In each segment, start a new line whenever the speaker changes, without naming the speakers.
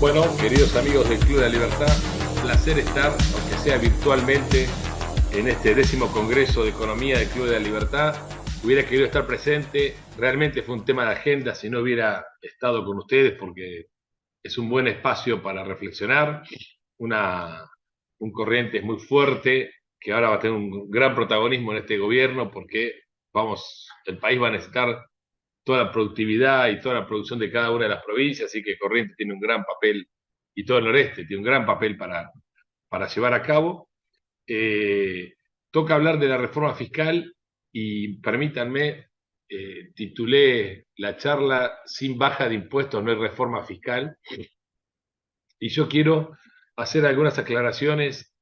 Bueno, queridos amigos del Club de la Libertad, placer estar, aunque sea virtualmente, en este 10º Congreso de Economía del Club de la Libertad. Hubiera querido estar presente, realmente fue un tema de agenda si no hubiera estado con ustedes, porque es un buen espacio para reflexionar, una, un Corrientes muy fuerte, que ahora va a tener un gran protagonismo en este gobierno, porque el país va a necesitar toda la productividad y toda la producción de cada una de las provincias, así que Corrientes tiene un gran papel, y todo el noreste tiene un gran papel para llevar a cabo. Eh, Toca hablar de la reforma fiscal y permítanme, titulé la charla "Sin baja de impuestos no hay reforma fiscal", y yo quiero hacer algunas aclaraciones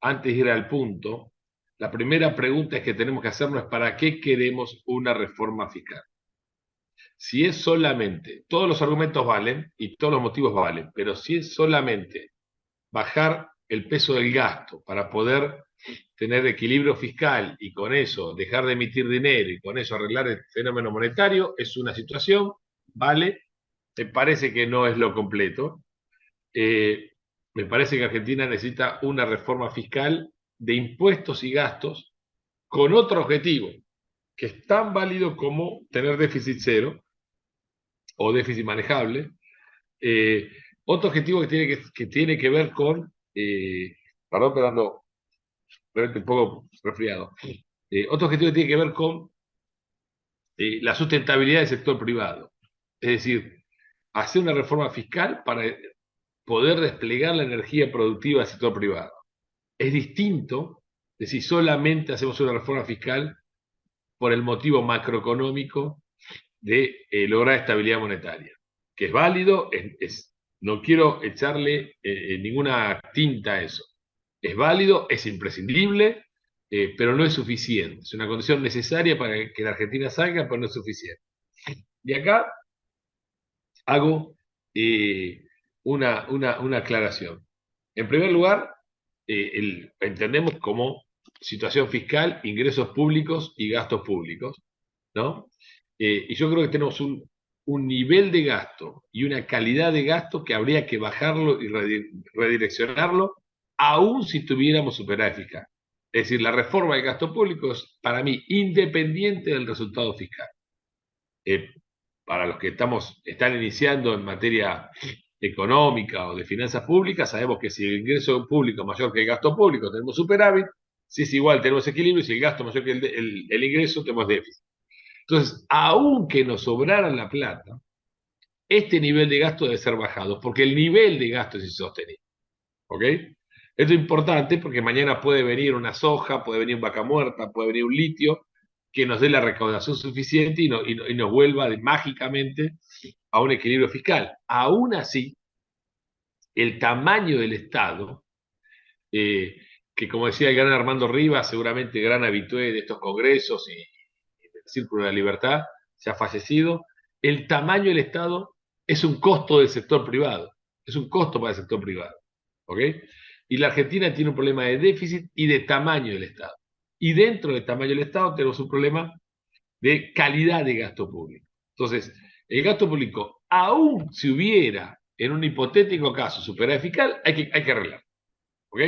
antes de ir al punto. La primera pregunta es que tenemos que hacernos es ¿para qué queremos una reforma fiscal? Si es solamente, todos los argumentos valen y todos los motivos valen, pero si es solamente bajar el peso del gasto para poder tener equilibrio fiscal y con eso dejar de emitir dinero y con eso arreglar el fenómeno monetario, es una situación, vale, me parece que no es lo completo. Eh, Me parece que Argentina necesita una reforma fiscal de impuestos y gastos con otro objetivo, que es tan válido como tener déficit cero o déficit manejable. Eh, Otro objetivo que tiene que ver con, perdón, pero ando realmente un poco resfriado. Otro objetivo que tiene que ver con la sustentabilidad del sector privado. Es decir, hacer una reforma fiscal para poder desplegar la energía productiva del sector privado. Es distinto de si solamente hacemos una reforma fiscal por el motivo macroeconómico de lograr estabilidad monetaria, que es válido, no quiero echarle ninguna tinta a eso. Es válido, es imprescindible, pero no es suficiente. Es una condición necesaria para que la Argentina salga, pero no es suficiente. Y acá hago una aclaración. En primer lugar, entendemos como situación fiscal, ingresos públicos y gastos públicos, ¿no? Y yo creo que tenemos un nivel de gasto y una calidad de gasto que habría que bajarlo y redireccionarlo, aún si tuviéramos superávit fiscal. Es decir, la reforma del gasto público es, para mí, independiente del resultado fiscal. Eh, para los que están iniciando en materia económica o de finanzas públicas, sabemos que si el ingreso público es mayor que el gasto público, tenemos superávit; si es igual, tenemos equilibrio; y si el gasto es mayor que el ingreso, tenemos déficit. Entonces, aunque nos sobrara la plata, este nivel de gasto debe ser bajado, porque el nivel de gasto es insostenible. ¿Ok? Esto es importante porque mañana puede venir una soja, puede venir un vaca muerta, puede venir un litio que nos dé la recaudación suficiente y nos vuelva mágicamente a un equilibrio fiscal. Aún así, el tamaño del Estado, eh, que como decía el gran Armando Rivas, seguramente gran habitué de estos congresos y del Círculo de la Libertad, se ha fallecido, el tamaño del Estado es un costo del sector privado, es un costo para el sector privado. ¿Ok? Y la Argentina tiene un problema de déficit y de tamaño del Estado. Y dentro del tamaño del Estado tenemos un problema de calidad de gasto público. Entonces, el gasto público, aún si hubiera en un hipotético caso superávit fiscal, hay que arreglar. ¿Ok?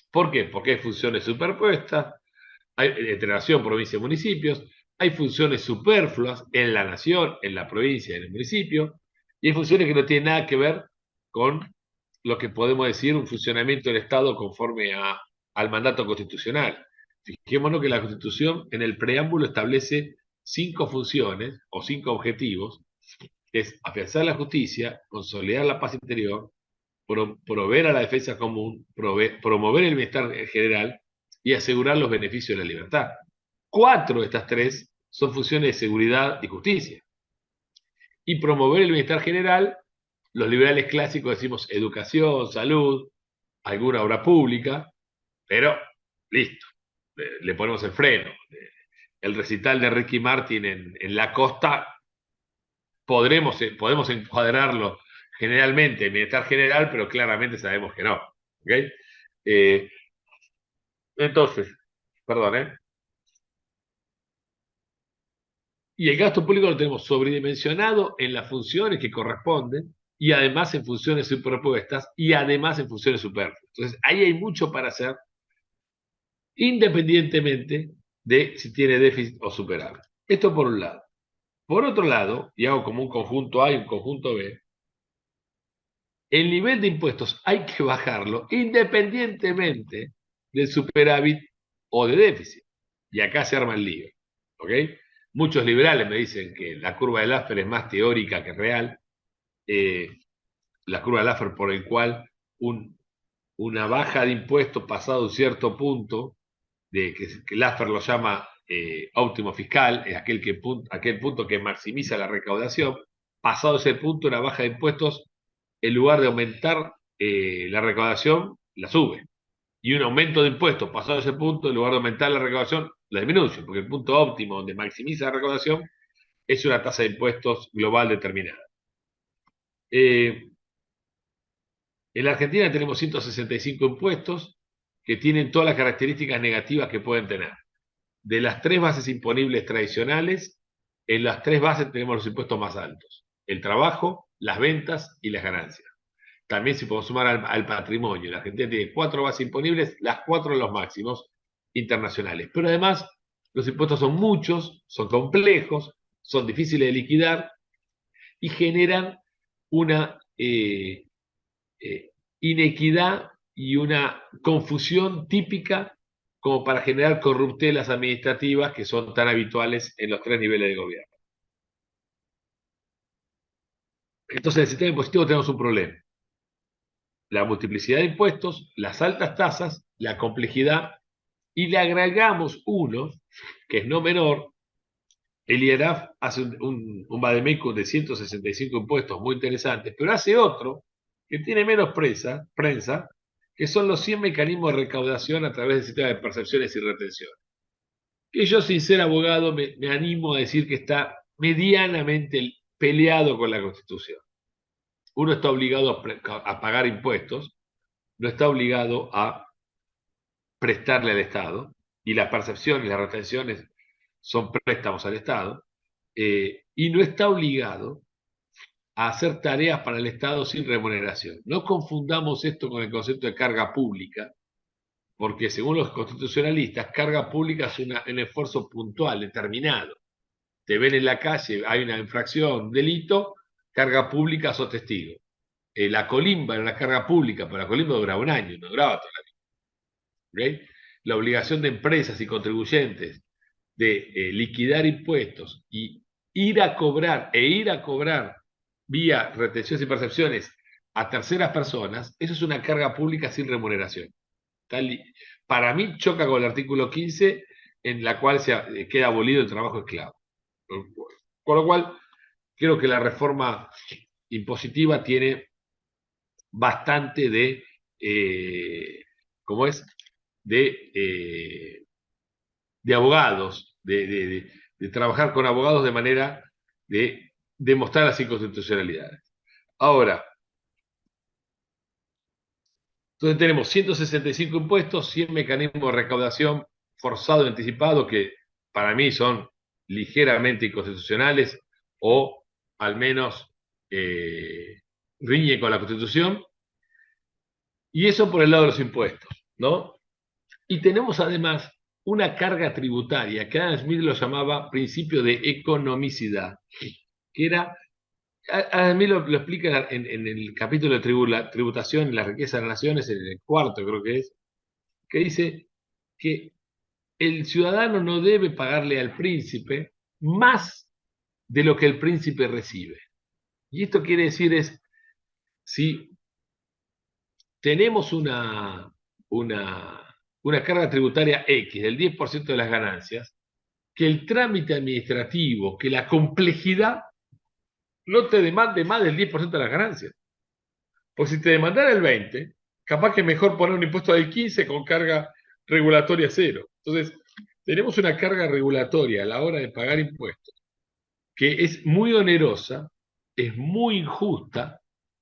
¿Por qué? Porque hay funciones superpuestas, hay entre nación, provincia y municipios, hay funciones superfluas en la nación, en la provincia y en el municipio, y hay funciones que no tienen nada que ver con lo que podemos decir un funcionamiento del Estado conforme al mandato constitucional. Fijémonos que la Constitución en el preámbulo establece 5 funciones o 5 objetivos, que es afianzar la justicia, consolidar la paz interior, proveer a la defensa común, promover el bienestar general y asegurar los beneficios de la libertad. 4 de estas 3 son funciones de seguridad y justicia. Y promover el bienestar general, los liberales clásicos decimos educación, salud, alguna obra pública, pero listo, le ponemos el freno. El recital de Ricky Martin en La Costa, podemos encuadrarlo generalmente en bienestar general, pero claramente sabemos que no. ¿Okay? Eh, entonces, perdón, ¿eh? Y el gasto público lo tenemos sobredimensionado en las funciones que corresponden, y además en funciones superpuestas, y además en funciones superfluas. Entonces, ahí hay mucho para hacer, independientemente de si tiene déficit o superávit. Esto por un lado. Por otro lado, y hago como un conjunto A y un conjunto B, el nivel de impuestos hay que bajarlo independientemente del superávit o de déficit. Y acá se arma el lío. ¿Ok? Muchos liberales me dicen que la curva de Laffer es más teórica que real. La curva de Laffer por el cual una baja de impuestos pasado un cierto punto, que Laffer lo llama óptimo fiscal, es aquel punto que maximiza la recaudación. Pasado ese punto, una baja de impuestos, en lugar de aumentar la recaudación, la sube. Y un aumento de impuestos pasado ese punto, en lugar de aumentar la recaudación, la disminuye, porque el punto óptimo donde maximiza la recaudación es una tasa de impuestos global determinada. En la Argentina tenemos 165 impuestos que tienen todas las características negativas que pueden tener. De las tres bases imponibles tradicionales, en las tres bases tenemos los impuestos más altos: el trabajo, las ventas y las ganancias. También si podemos sumar al patrimonio. La Argentina tiene 4 bases imponibles, las 4 los máximos internacionales. Pero además, los impuestos son muchos, son complejos, son difíciles de liquidar y generan una inequidad y una confusión típica como para generar corruptelas administrativas que son tan habituales en los tres niveles de gobierno. Entonces, en el sistema impositivo tenemos un problema: la multiplicidad de impuestos, las altas tasas, la complejidad, y le agregamos uno, que es no menor. El IRAF hace un vademecum de 165 impuestos muy interesantes, pero hace otro que tiene menos prensa, que son los 100 mecanismos de recaudación a través del sistema de percepciones y retención. Que yo, sin ser abogado, me animo a decir que está medianamente peleado con la Constitución. Uno está obligado a pagar impuestos, no está obligado a prestarle al Estado, y las percepciones y las retenciones son préstamos al Estado, y no está obligado a hacer tareas para el Estado sin remuneración. No confundamos esto con el concepto de carga pública, porque según los constitucionalistas, carga pública es un esfuerzo puntual, determinado. Te ven en la calle, hay una infracción, un delito, carga pública, sos testigo. La colimba era una carga pública, pero la colimba duraba un año, no duraba toda la vida. ¿Okay? La obligación de empresas y contribuyentes de liquidar impuestos y ir a cobrar vía retenciones y percepciones a terceras personas, eso es una carga pública sin remuneración. Para mí choca con el artículo 15, en la cual queda abolido el trabajo esclavo. Con lo cual, creo que la reforma impositiva tiene bastante ¿cómo es? De abogados, de trabajar con abogados de manera de demostrar las inconstitucionalidades. Ahora, entonces tenemos 165 impuestos, 100 mecanismos de recaudación forzado y anticipado que para mí son ligeramente inconstitucionales o al menos riñen con la Constitución, y eso por el lado de los impuestos, ¿no? Y tenemos además una carga tributaria que Adam Smith lo llamaba principio de economicidad, que era, Adam Smith lo explica en el capítulo de tributación y la riqueza de las naciones, en el cuarto creo que dice que el ciudadano no debe pagarle al príncipe más de lo que el príncipe recibe. Y esto quiere decir si tenemos una carga tributaria X del 10% de las ganancias, que el trámite administrativo, que la complejidad no te demande más del 10% de las ganancias. Porque si te demandara el 20%, capaz que mejor poner un impuesto del 15% con carga regulatoria cero. Entonces, tenemos una carga regulatoria a la hora de pagar impuestos que es muy onerosa, es muy injusta,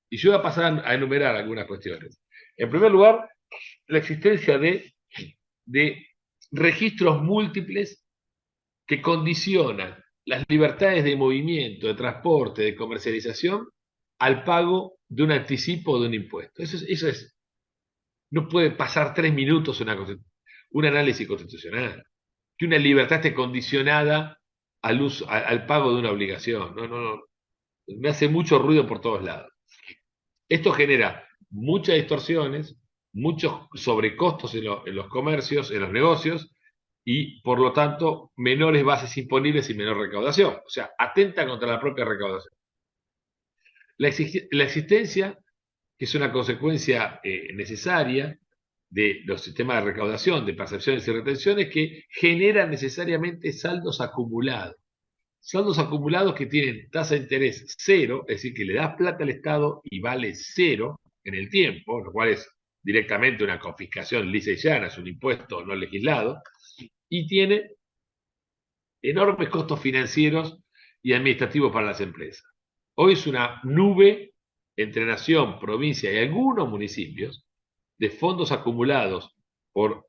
y yo voy a pasar a enumerar algunas cuestiones. En primer lugar, la existencia de registros múltiples que condicionan las libertades de movimiento, de transporte, de comercialización al pago de un anticipo de un impuesto. No puede pasar 3 minutos un análisis constitucional, que una libertad esté condicionada al pago de una obligación. No, no, no. Me hace mucho ruido por todos lados. Esto genera muchas distorsiones, muchos sobrecostos en los comercios, en los negocios, y por lo tanto menores bases imponibles y menor recaudación. O sea, atenta contra la propia recaudación. La existencia, que es una consecuencia necesaria de los sistemas de recaudación, de percepciones y retenciones, que generan necesariamente saldos acumulados. Saldos acumulados que tienen tasa de interés cero, es decir, que le das plata al Estado y vale cero en el tiempo, lo cual es directamente una confiscación lisa y llana, es un impuesto no legislado, y tiene enormes costos financieros y administrativos para las empresas. Hoy es una nube entre nación, provincia y algunos municipios de fondos acumulados por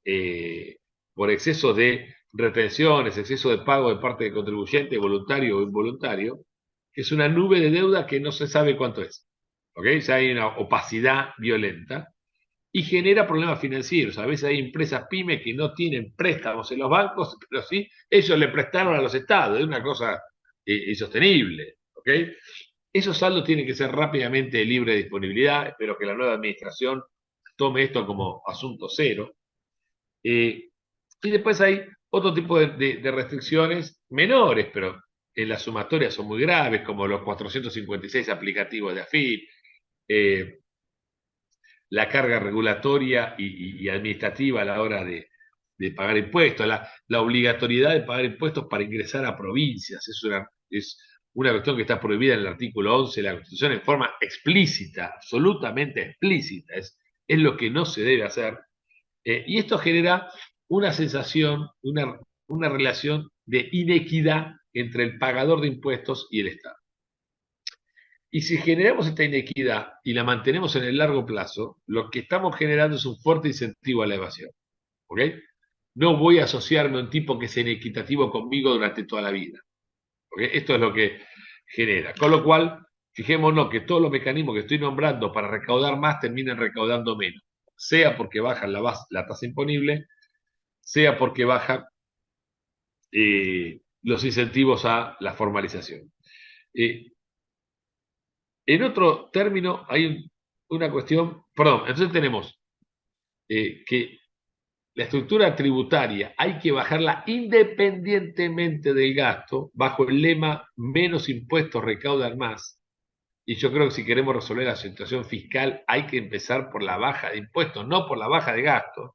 exceso de retenciones, exceso de pago de parte del contribuyente, voluntario o involuntario, que es una nube de deuda que no se sabe cuánto es. ¿Ok? Ya hay una opacidad violenta y genera problemas financieros. A veces hay empresas pymes que no tienen préstamos en los bancos, pero sí, ellos le prestaron a los estados. Es una cosa insostenible. ¿Ok? Esos saldos tienen que ser rápidamente de libre disponibilidad. Espero que la nueva administración tome esto como asunto cero. Y después hay otro tipo de restricciones menores, pero en la sumatoria son muy graves, como los 456 aplicativos de AFIP, eh, la carga regulatoria y administrativa a la hora de pagar impuestos, la obligatoriedad de pagar impuestos para ingresar a provincias. Es una cuestión que está prohibida en el artículo 11 de la Constitución en forma explícita, absolutamente explícita. Es lo que no se debe hacer. Y esto genera una sensación, una relación de inequidad entre el pagador de impuestos y el Estado. Y si generamos esta inequidad y la mantenemos en el largo plazo, lo que estamos generando es un fuerte incentivo a la evasión. ¿Ok? No voy a asociarme a un tipo que sea inequitativo conmigo durante toda la vida. ¿Ok? Esto es lo que genera. Con lo cual, fijémonos que todos los mecanismos que estoy nombrando para recaudar más terminan recaudando menos. Sea porque bajan la tasa imponible, sea porque bajan los incentivos a la formalización. Eh, En otro término, hay una cuestión, perdón, entonces tenemos que la estructura tributaria hay que bajarla independientemente del gasto, bajo el lema menos impuestos recaudan más. Y yo creo que si queremos resolver la situación fiscal hay que empezar por la baja de impuestos, no por la baja de gastos.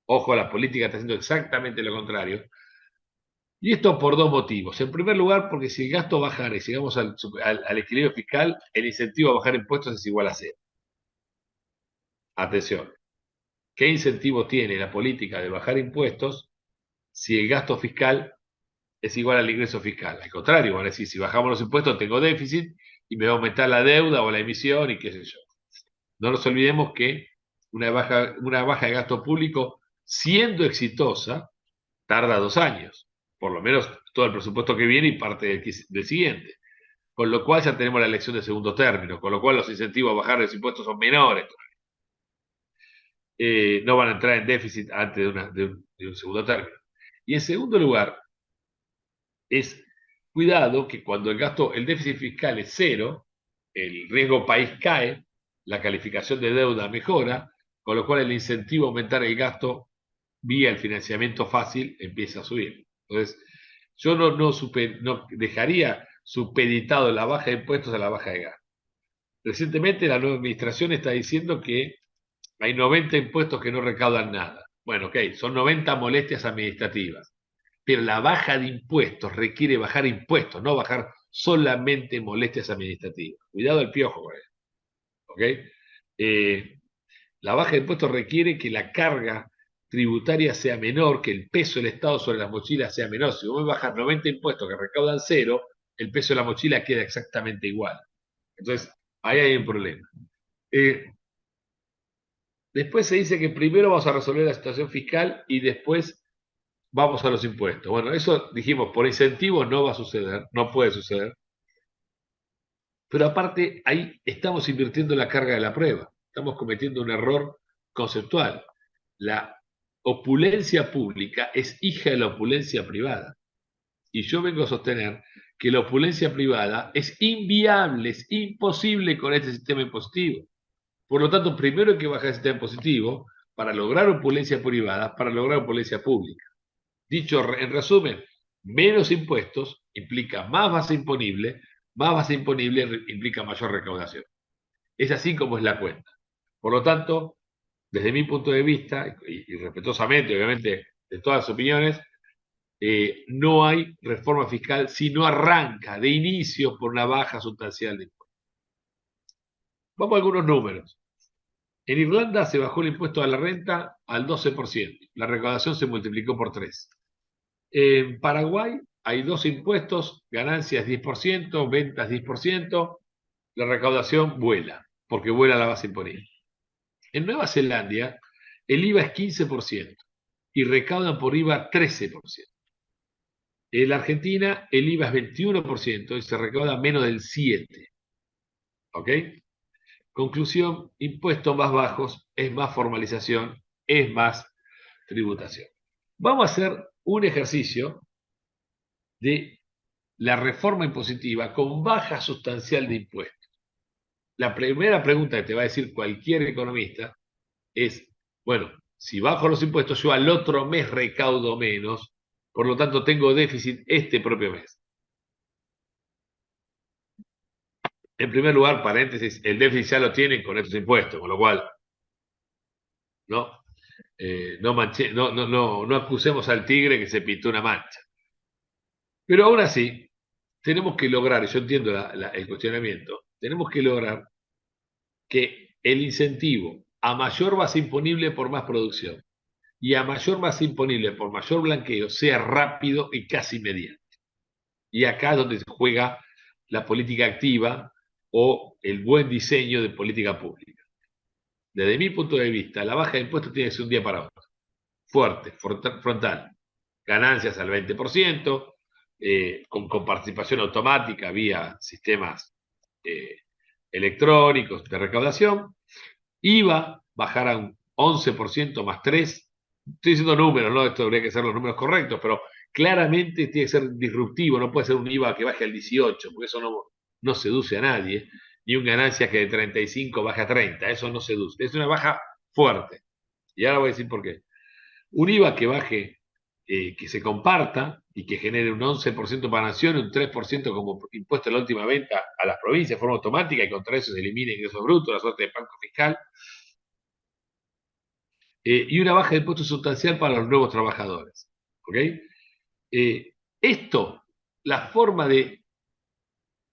Ojo, la política está haciendo exactamente lo contrario. Y esto por dos motivos. En primer lugar, porque si el gasto bajara y llegamos al equilibrio fiscal, el incentivo a bajar impuestos es igual a cero. Atención, ¿qué incentivo tiene la política de bajar impuestos si el gasto fiscal es igual al ingreso fiscal? Al contrario, van a decir, si bajamos los impuestos tengo déficit y me va a aumentar la deuda o la emisión y qué sé yo. No nos olvidemos que una baja de gasto público, siendo exitosa, tarda 2 años. Por lo menos todo el presupuesto que viene y parte del siguiente. Con lo cual ya tenemos la elección de segundo término, con lo cual los incentivos a bajar los impuestos son menores. No van a entrar en déficit antes de un segundo término. Y en segundo lugar, es cuidado que cuando el déficit fiscal es cero, el riesgo país cae, la calificación de deuda mejora, con lo cual el incentivo a aumentar el gasto vía el financiamiento fácil empieza a subir. Entonces, yo no dejaría supeditado la baja de impuestos a la baja de gasto. Recientemente la nueva administración está diciendo que hay 90 impuestos que no recaudan nada. Bueno, ok, son 90 molestias administrativas, pero la baja de impuestos requiere bajar impuestos, no bajar solamente molestias administrativas. Cuidado el piojo con eso, ¿ok? La baja de impuestos requiere que la carga tributaria sea menor, que el peso del Estado sobre las mochilas sea menor. Si vos bajas 90 impuestos que recaudan cero, el peso de la mochila queda exactamente igual. Entonces, ahí hay un problema. Después se dice que primero vamos a resolver la situación fiscal y después vamos a los impuestos. Bueno, eso dijimos, por incentivos no va a suceder, no puede suceder. Pero aparte, ahí estamos invirtiendo la carga de la prueba. Estamos cometiendo un error conceptual. La opulencia pública es hija de la opulencia privada. Y yo vengo a sostener que la opulencia privada es inviable, es imposible con este sistema impositivo. Por lo tanto, primero hay que bajar el sistema impositivo para lograr opulencia privada, para lograr opulencia pública. Dicho en resumen, menos impuestos implica más base imponible implica mayor recaudación. Es así como es la cuenta. Por lo tanto, desde mi punto de vista, y respetuosamente, obviamente, de todas las opiniones, no hay reforma fiscal si no arranca de inicio por una baja sustancial de impuestos. Vamos a algunos números. En Irlanda se bajó el impuesto a la renta al 12%. La recaudación se multiplicó por 3. En Paraguay hay dos impuestos, ganancias 10%, ventas 10%, la recaudación vuela, porque vuela la base imponible. En Nueva Zelanda el IVA es 15% y recaudan por IVA 13%. En la Argentina el IVA es 21% y se recauda menos del 7%. ¿Ok? Conclusión, impuestos más bajos es más formalización, es más tributación. Vamos a hacer un ejercicio de la reforma impositiva con baja sustancial de impuestos. La primera pregunta que te va a decir cualquier economista es, bueno, si bajo los impuestos yo al otro mes recaudo menos, por lo tanto tengo déficit este propio mes. En primer lugar, paréntesis, el déficit ya lo tienen con estos impuestos, con lo cual no, no acusemos al tigre que se pintó una mancha. Pero aún así, tenemos que lograr, y yo entiendo el cuestionamiento, tenemos que lograr que el incentivo a mayor base imponible por más producción y a mayor base imponible por mayor blanqueo sea rápido y casi inmediato. Y acá es donde se juega la política activa o el buen diseño de política pública. Desde mi punto de vista, la baja de impuestos tiene que ser un día para otro. Fuerte, frontal. Ganancias al 20%, con participación automática vía sistemas eh, electrónicos de recaudación. IVA bajar a un 11% más 3. Estoy diciendo números, ¿no? Esto habría que ser los números correctos, pero claramente tiene que ser disruptivo, no puede ser un IVA que baje al 18, porque eso no seduce a nadie, ni un ganancia que de 35 baje a 30, eso no seduce. Es una baja fuerte. Y ahora voy a decir por qué. Un IVA que baje, que se comparta y que genere un 11% para Nación, un 3% como impuesto a la última venta a las provincias de forma automática y contra eso se elimine ingresos brutos, la suerte de banco fiscal, y una baja de impuesto sustancial para los nuevos trabajadores. ¿Ok? Esto, la forma de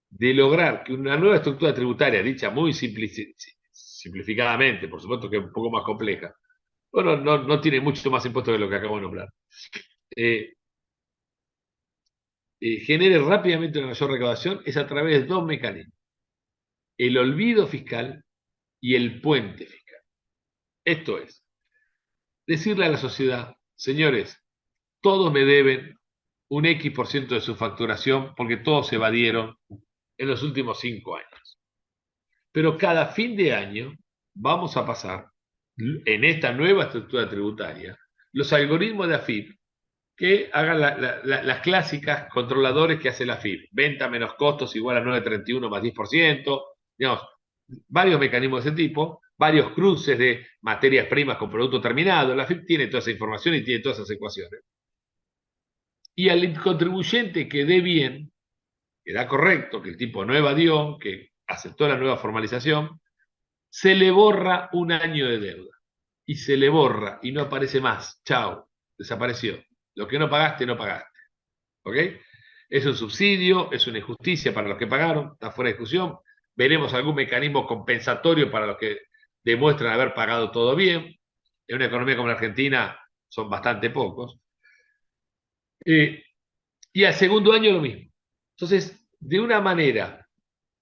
lograr que una nueva estructura tributaria, dicha muy simplificadamente, por supuesto que es un poco más compleja, bueno, no tiene mucho más impuesto que lo que acabo de nombrar, eh, genere rápidamente una mayor recaudación es a través de dos mecanismos: el olvido fiscal y el puente fiscal. Esto es, decirle a la sociedad, señores, todos me deben un X% de su facturación porque todos se evadieron en los últimos 5 años. Pero cada fin de año vamos a pasar en esta nueva estructura tributaria los algoritmos de AFIP que hagan las clásicas controladores que hace la AFIP. Venta menos costos igual a 9,31 más 10%. Digamos, varios mecanismos de ese tipo, varios cruces de materias primas con producto terminado. La AFIP tiene toda esa información y tiene todas esas ecuaciones. Y al contribuyente que dé bien, que da correcto, que el tipo no evadió, que aceptó la nueva formalización, se le borra un año de deuda. Y se le borra y no aparece más. Chao, desapareció. Lo que no pagaste, no pagaste. ¿Ok? Es un subsidio, es una injusticia para los que pagaron, está fuera de discusión. Veremos algún mecanismo compensatorio para los que demuestran haber pagado todo bien. En una economía como la Argentina son bastante pocos. Y al segundo año lo mismo. Entonces, de una manera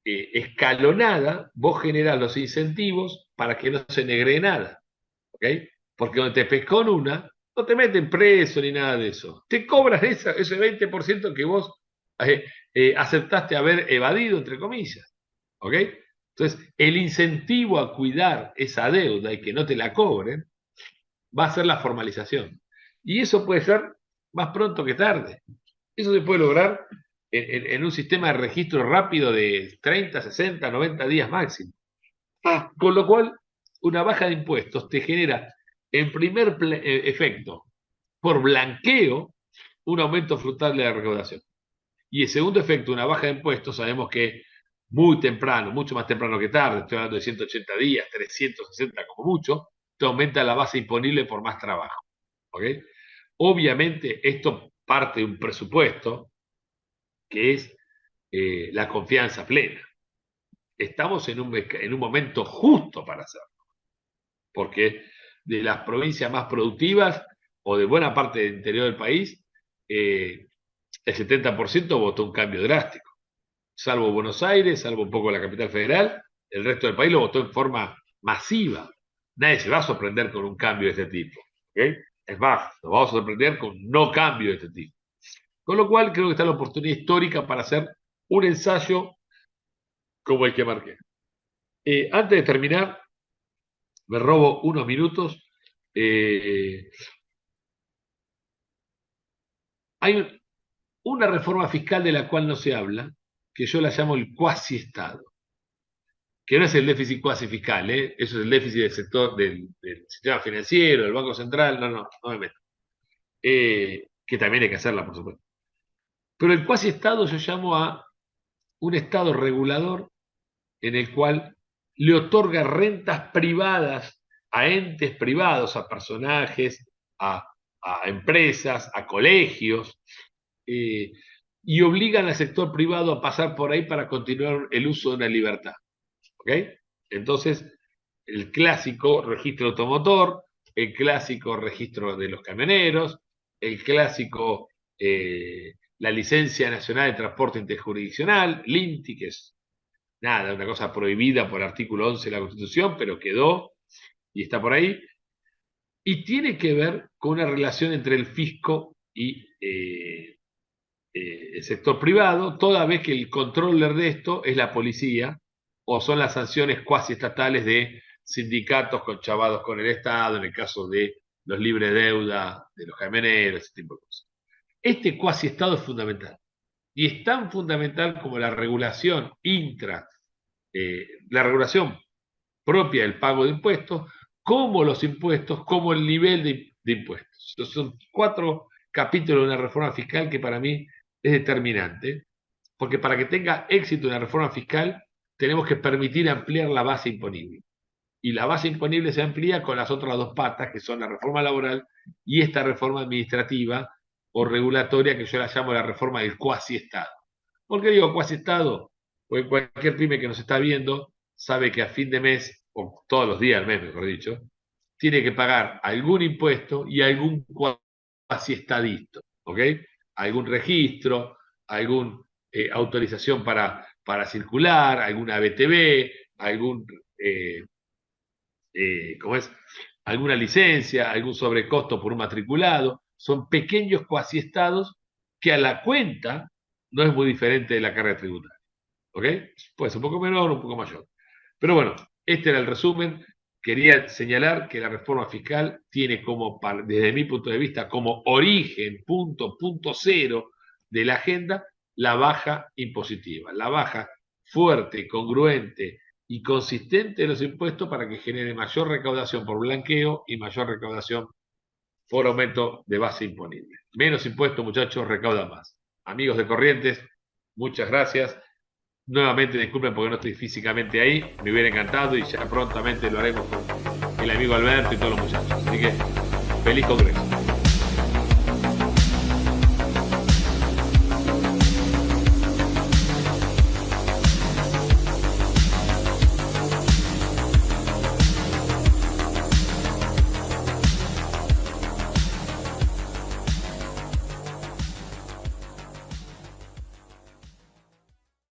escalonada, vos generás los incentivos para que no se negre nada. ¿Ok? Porque donde te pescó en una, no te meten preso ni nada de eso. Te cobran ese 20% que vos aceptaste haber evadido, entre comillas. ¿Ok? Entonces, el incentivo a cuidar esa deuda y que no te la cobren va a ser la formalización. Y eso puede ser más pronto que tarde. Eso se puede lograr en un sistema de registro rápido de 30, 60, 90 días máximo. Con lo cual, una baja de impuestos te genera, en primer efecto, por blanqueo, un aumento frutal de la recaudación. Y el segundo efecto, una baja de impuestos, sabemos que muy temprano, mucho más temprano que tarde, estoy hablando de 180 días, 360 como mucho, te aumenta la base imponible por más trabajo. ¿Ok? Obviamente, esto parte de un presupuesto que es la confianza plena. Estamos en un momento justo para hacerlo, porque de las provincias más productivas o de buena parte del interior del país, el 70% votó un cambio drástico. Salvo Buenos Aires, salvo un poco la capital federal, el resto del país lo votó en forma masiva. Nadie se va a sorprender con un cambio de este tipo. ¿Okay? Es más, nos vamos a sorprender con un no cambio de este tipo. Con lo cual, creo que está la oportunidad histórica para hacer un ensayo como el que marqué. Antes de terminar, me robo unos minutos. Hay una reforma fiscal de la cual no se habla, que yo la llamo el cuasi-Estado, que no es el déficit cuasi fiscal, eso es el déficit del sector del sistema financiero, del Banco Central, no me meto. Que también hay que hacerla, por supuesto. Pero el cuasi-Estado yo llamo a un Estado regulador en el cual le otorga rentas privadas a entes privados, a personajes, a, a empresas, a colegios, y obligan al sector privado a pasar por ahí para continuar el uso de una libertad. ¿Ok? Entonces, el clásico registro automotor, el clásico registro de los camioneros, el clásico, la licencia nacional de transporte interjurisdiccional, LINTI, que es nada, una cosa prohibida por el artículo 11 de la Constitución, pero quedó y está por ahí, y tiene que ver con una relación entre el fisco y el sector privado, toda vez que el controller de esto es la policía o son las sanciones cuasi estatales de sindicatos conchavados con el Estado, en el caso de los libres deuda, de los camioneros, ese tipo de cosas. Este cuasi Estado es fundamental. Y es tan fundamental como la regulación la regulación propia del pago de impuestos, como los impuestos, como el nivel de impuestos. Entonces, son 4 capítulos de una reforma fiscal que para mí es determinante, porque para que tenga éxito una reforma fiscal tenemos que permitir ampliar la base imponible. Y la base imponible se amplía con las otras 2 patas, que son la reforma laboral y esta reforma administrativa o regulatoria que yo la llamo la reforma del cuasi-Estado. ¿Por qué digo cuasi-Estado? Porque cualquier pyme que nos está viendo sabe que a fin de mes, o todos los días del mes, mejor dicho, tiene que pagar algún impuesto y algún cuasi-estadito, ¿ok? Algún registro, alguna autorización para circular, alguna BTV, algún, ¿cómo es? Alguna licencia, algún sobrecosto por un matriculado. Son pequeños cuasi-estados que a la cuenta no es muy diferente de la carga tributaria. ¿Ok? Puede ser un poco menor o un poco mayor. Pero bueno, este era el resumen. Quería señalar que la reforma fiscal tiene como, desde mi punto de vista, como origen, punto cero de la agenda, la baja impositiva, la baja fuerte, congruente y consistente de los impuestos para que genere mayor recaudación por blanqueo y mayor recaudación por aumento de base imponible. Menos impuestos, muchachos, recauda más. Amigos de Corrientes, muchas gracias. Nuevamente disculpen porque no estoy físicamente ahí, me hubiera encantado y ya prontamente lo haremos con el amigo Alberto y todos los muchachos. Así que feliz congreso.